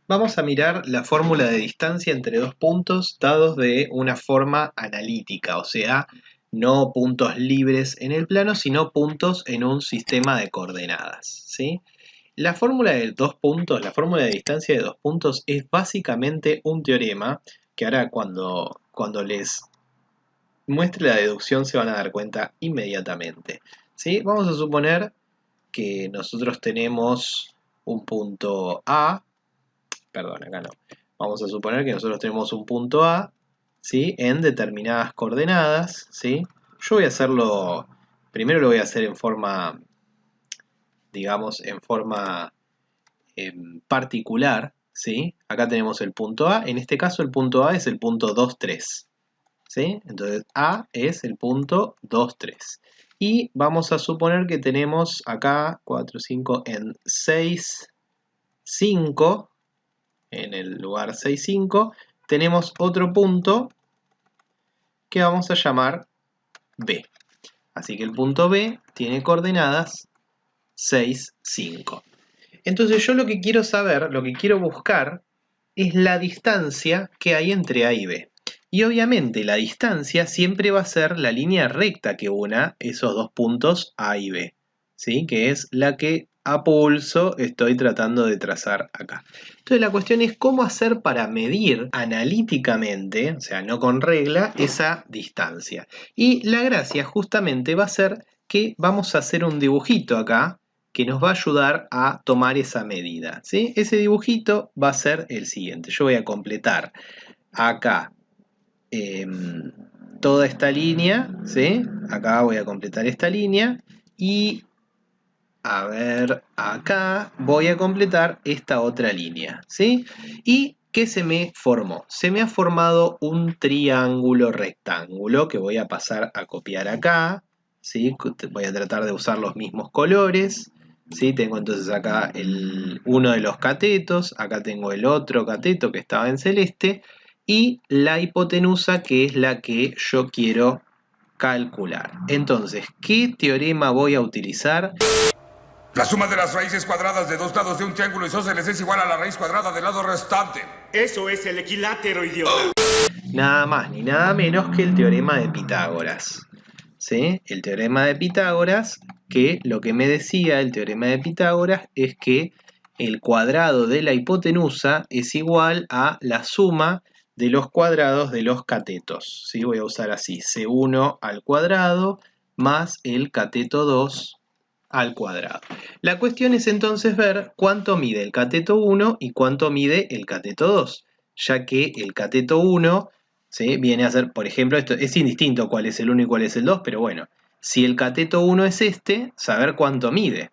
Vamos a mirar la fórmula de distancia entre dos puntos dados de una forma analítica, o sea, no puntos libres en el plano, sino puntos en un sistema de coordenadas, ¿sí? La fórmula de dos puntos, la fórmula de distancia de dos puntos es básicamente un teorema que ahora cuando les muestre la deducción se van a dar cuenta inmediatamente, ¿sí? Vamos a suponer que nosotros tenemos un punto A. Perdón, acá no. Vamos a suponer que nosotros tenemos un punto A, ¿sí? En determinadas coordenadas, ¿sí? Yo voy a hacerlo, primero lo voy a hacer en forma, digamos, en forma particular, ¿sí? Acá tenemos el punto A, en este caso el punto A es el punto 2, 3, ¿sí? Entonces A es el punto 2, 3. Y vamos a suponer que tenemos acá 4, 5, en 6, 5, en el lugar 6, 5, tenemos otro punto que vamos a llamar B. Así que el punto B tiene coordenadas 6, 5. Entonces yo lo que quiero saber, lo que quiero buscar, es la distancia que hay entre A y B. Y obviamente la distancia siempre va a ser la línea recta que una esos dos puntos A y B, ¿sí? Que es la que a pulso estoy tratando de trazar acá. Entonces la cuestión es cómo hacer para medir analíticamente, o sea, no con regla, esa distancia. Y la gracia justamente va a ser que vamos a hacer un dibujito acá que nos va a ayudar a tomar esa medida, ¿sí? Ese dibujito va a ser el siguiente. Yo voy a completar acá toda esta línea, ¿sí? Acá voy a completar esta línea y a ver, acá voy a completar esta otra línea, ¿sí? ¿Y qué se me formó? Se me ha formado un triángulo rectángulo que voy a pasar a copiar acá, ¿sí? Voy a tratar de usar los mismos colores, ¿sí? Tengo entonces acá uno de los catetos, acá tengo el otro cateto que estaba en celeste y la hipotenusa que es la que yo quiero calcular. Entonces, ¿qué teorema voy a utilizar? La suma de las raíces cuadradas de dos lados de un triángulo isósceles es igual a la raíz cuadrada del lado restante. Eso es el equilátero, idiota. Nada más ni nada menos que el teorema de Pitágoras, ¿sí? El teorema de Pitágoras, que lo que me decía el teorema de Pitágoras es que el cuadrado de la hipotenusa es igual a la suma de los cuadrados de los catetos, ¿sí? Voy a usar así, C1 al cuadrado más el cateto 2 al cuadrado. La cuestión es entonces ver cuánto mide el cateto 1 y cuánto mide el cateto 2, ya que el cateto 1, ¿sí? Viene a ser, por ejemplo, esto es indistinto cuál es el 1 y cuál es el 2, pero bueno, si el cateto 1 es este, saber cuánto mide.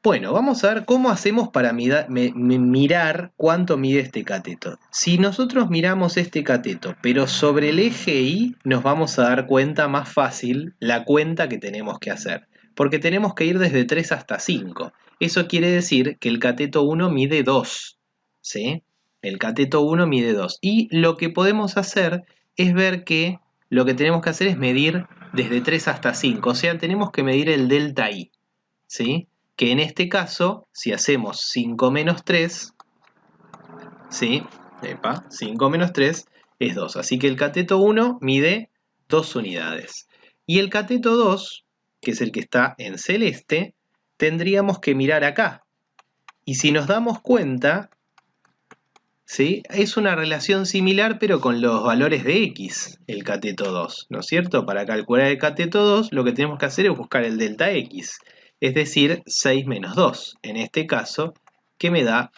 Bueno, vamos a ver cómo hacemos para mirar cuánto mide este cateto. Si nosotros miramos este cateto, pero sobre el eje Y, nos vamos a dar cuenta más fácil la cuenta que tenemos que hacer, porque tenemos que ir desde 3 hasta 5. Eso quiere decir que el cateto 1 mide 2, ¿sí? El cateto 1 mide 2. Y lo que podemos hacer es ver que lo que tenemos que hacer es medir desde 3 hasta 5, o sea, tenemos que medir el delta I, ¿sí? Que en este caso, si hacemos 5 menos 3, ¿sí? 5 menos 3 es 2. Así que el cateto 1 mide 2 unidades. Y el cateto 2, que es el que está en celeste, tendríamos que mirar acá. Y si nos damos cuenta, ¿sí? Es una relación similar pero con los valores de x, el cateto 2, ¿no es cierto? Para calcular el cateto 2 lo que tenemos que hacer es buscar el delta x, es decir, 6 menos 2, en este caso, que me da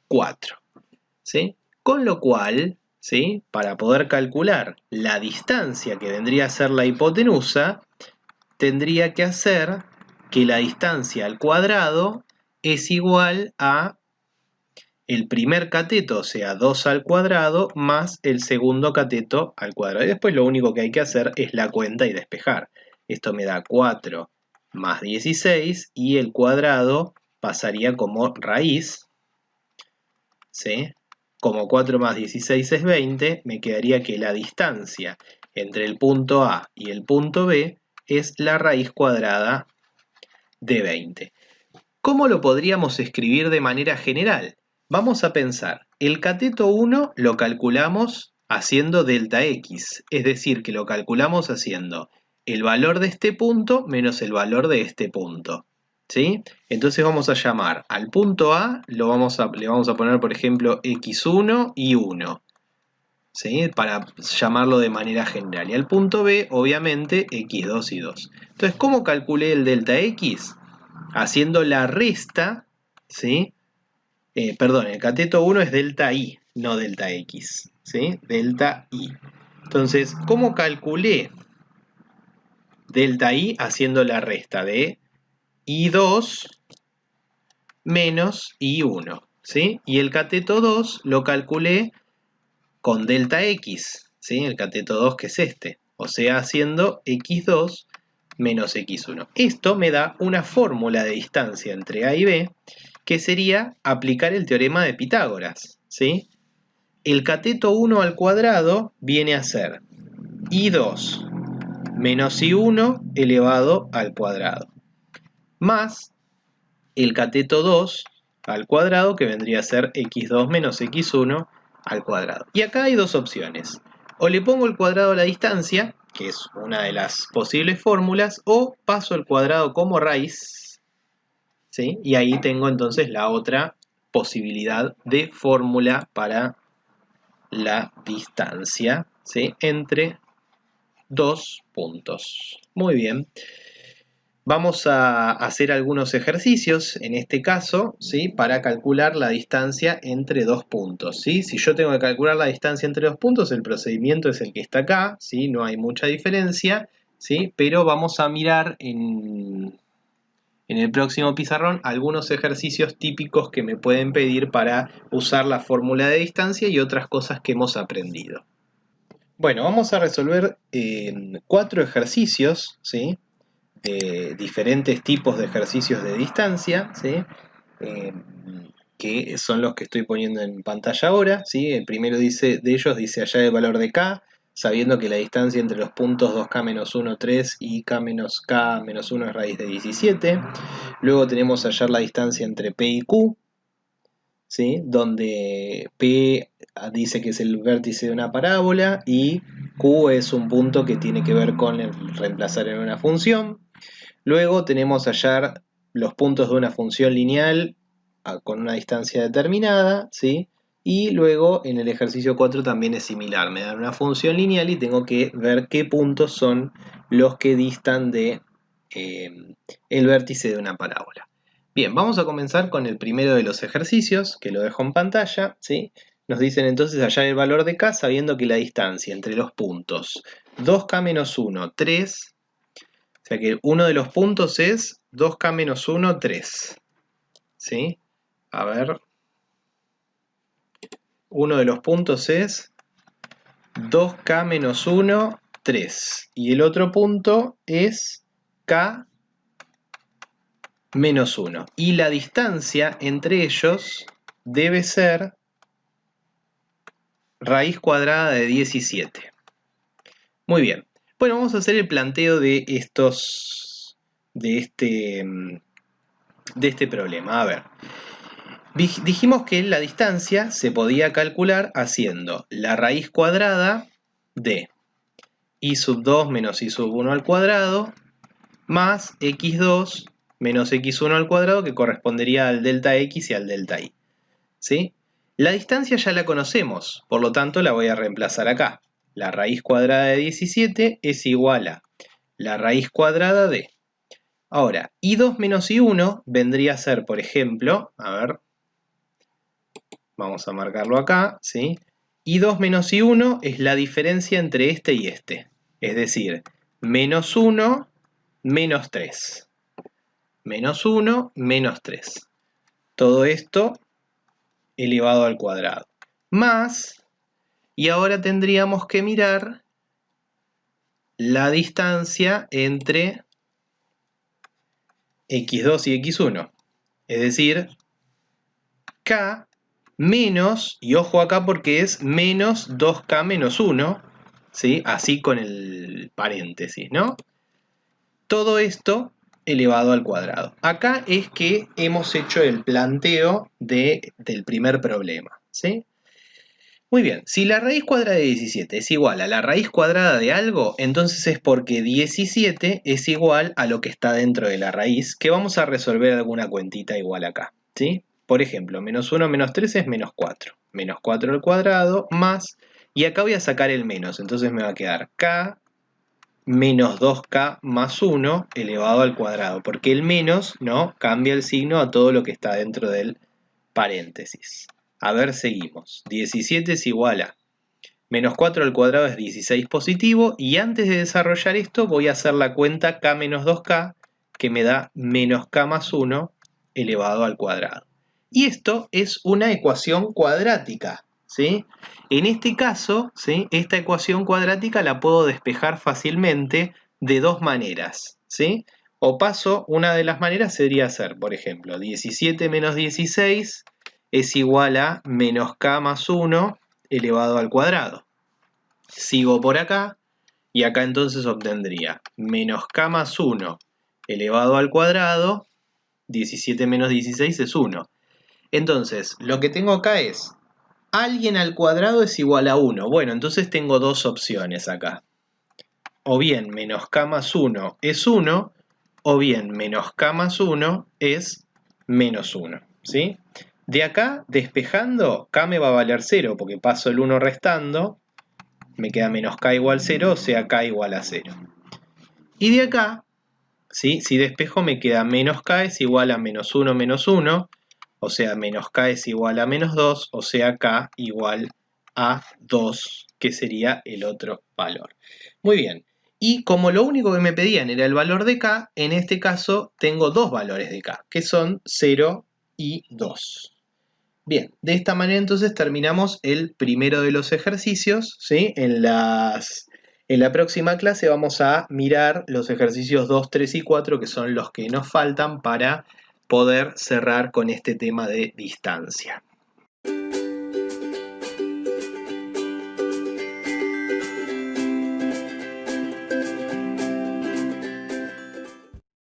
4, ¿sí? Con lo cual, ¿sí? Para poder calcular la distancia que vendría a ser la hipotenusa, tendría que hacer que la distancia al cuadrado es igual a el primer cateto, o sea, 2 al cuadrado, más el segundo cateto al cuadrado. Y después lo único que hay que hacer es la cuenta y despejar. Esto me da 4 más 16 y el cuadrado pasaría como raíz, ¿sí? Como 4 más 16 es 20, me quedaría que la distancia entre el punto A y el punto B es la raíz cuadrada de 20. ¿Cómo lo podríamos escribir de manera general? Vamos a pensar, el cateto 1 lo calculamos haciendo delta x, es decir, que lo calculamos haciendo el valor de este punto menos el valor de este punto, ¿sí? Entonces vamos a llamar al punto A, le vamos a poner, por ejemplo, x1 y 1, ¿sí? Para llamarlo de manera general. Y al punto B, obviamente, x2 y 2. Entonces, ¿cómo calculé el delta x? Haciendo la resta, ¿sí? Perdón, el cateto 1 es delta i, no delta x, ¿sí? Delta i. Entonces, ¿cómo calculé delta i? Haciendo la resta de i2 menos i1, ¿sí? Y el cateto 2 lo calculé con delta x, ¿sí? El cateto 2 que es este, o sea, haciendo x2 menos x1. Esto me da una fórmula de distancia entre a y b, que sería aplicar el teorema de Pitágoras, ¿sí? El cateto 1 al cuadrado viene a ser i2 menos i1 elevado al cuadrado, más el cateto 2 al cuadrado, que vendría a ser x2 menos x1 al cuadrado. Y acá hay dos opciones. O le pongo el cuadrado a la distancia, que es una de las posibles fórmulas, o paso el cuadrado como raíz, ¿sí? Y ahí tengo entonces la otra posibilidad de fórmula para la distancia, ¿sí? Entre dos puntos. Muy bien. Vamos a hacer algunos ejercicios, en este caso, ¿sí? Para calcular la distancia entre dos puntos, ¿sí? Si yo tengo que calcular la distancia entre dos puntos, el procedimiento es el que está acá, ¿sí? No hay mucha diferencia, ¿sí? Pero vamos a mirar en el próximo pizarrón algunos ejercicios típicos que me pueden pedir para usar la fórmula de distancia y otras cosas que hemos aprendido. Bueno, vamos a resolver 4 ejercicios, ¿sí? Diferentes tipos de ejercicios de distancia, ¿sí? Que son los que estoy poniendo en pantalla ahora, ¿sí? El primero de ellos dice hallar el valor de k, sabiendo que la distancia entre los puntos 2k-1, 3 y k-1 es raíz de 17. Luego tenemos hallar la distancia entre p y q, ¿sí? Donde p dice que es el vértice de una parábola y q es un punto que tiene que ver con el reemplazar en una función. Luego tenemos hallar los puntos de una función lineal con una distancia determinada, ¿sí? Y luego en el ejercicio 4 también es similar. Me dan una función lineal y tengo que ver qué puntos son los que distan de el vértice de una parábola. Bien, vamos a comenzar con el primero de los ejercicios, que lo dejo en pantalla, ¿sí? Nos dicen entonces hallar el valor de k sabiendo que la distancia entre los puntos 2k-1, 3... O sea que uno de los puntos es 2k-1, 3. ¿Sí? A ver. Uno de los puntos es 2k-1, 3. Y el otro punto es k-1. Y la distancia entre ellos debe ser raíz cuadrada de 17. Muy bien. Bueno, vamos a hacer el planteo de este problema. A ver. Dijimos que la distancia se podía calcular haciendo la raíz cuadrada de i sub 2 menos i sub 1 al cuadrado más x2 menos x1 al cuadrado, que correspondería al delta x y al delta y, ¿sí? La distancia ya la conocemos, por lo tanto la voy a reemplazar acá. La raíz cuadrada de 17 es igual a la raíz cuadrada de... Ahora, i2 menos i1 vendría a ser, por ejemplo, a ver... Vamos a marcarlo acá, ¿sí? I2 menos I1 es la diferencia entre este y este. Es decir, menos 1, menos 3. Menos 1, menos 3. Todo esto elevado al cuadrado. Más, y ahora tendríamos que mirar la distancia entre x2 y x1. Es decir, k menos, y ojo acá porque es menos 2k menos 1, ¿sí? Así con el paréntesis, ¿no? Todo esto elevado al cuadrado. Acá es que hemos hecho el planteo del primer problema, ¿sí? Muy bien, si la raíz cuadrada de 17 es igual a la raíz cuadrada de algo, entonces es porque 17 es igual a lo que está dentro de la raíz, que vamos a resolver alguna cuentita igual acá, ¿sí? Por ejemplo, menos 1 menos 3 es menos 4. Menos 4 al cuadrado más, y acá voy a sacar el menos, entonces me va a quedar k menos 2k más 1 elevado al cuadrado, porque el menos, ¿no?, cambia el signo a todo lo que está dentro del paréntesis. A ver, seguimos. 17 es igual a menos 4 al cuadrado es 16 positivo, y antes de desarrollar esto voy a hacer la cuenta k menos 2k, que me da menos k más 1 elevado al cuadrado. Y esto es una ecuación cuadrática, ¿sí? En este caso, ¿sí?, esta ecuación cuadrática la puedo despejar fácilmente de dos maneras, ¿sí? O paso, una de las maneras sería hacer, por ejemplo, 17 menos 16 es igual a menos k más 1 elevado al cuadrado. Sigo por acá, y acá entonces obtendría menos k más 1 elevado al cuadrado, 17 menos 16 es 1. Entonces, lo que tengo acá es, alguien al cuadrado es igual a 1. Bueno, entonces tengo dos opciones acá. O bien menos k más 1 es 1, o bien menos k más 1 es menos 1, ¿sí? De acá, despejando, k me va a valer 0, porque paso el 1 restando, me queda menos k igual 0, o sea, k igual a 0. Y de acá, ¿sí?, si despejo me queda menos k es igual a menos 1, o sea, menos k es igual a menos 2, o sea, k igual a 2, que sería el otro valor. Muy bien. Y como lo único que me pedían era el valor de k, en este caso tengo dos valores de k, que son 0 y 2. Bien, de esta manera entonces terminamos el primero de los ejercicios, ¿sí? En la próxima clase vamos a mirar los ejercicios 2, 3 y 4, que son los que nos faltan para poder cerrar con este tema de distancia.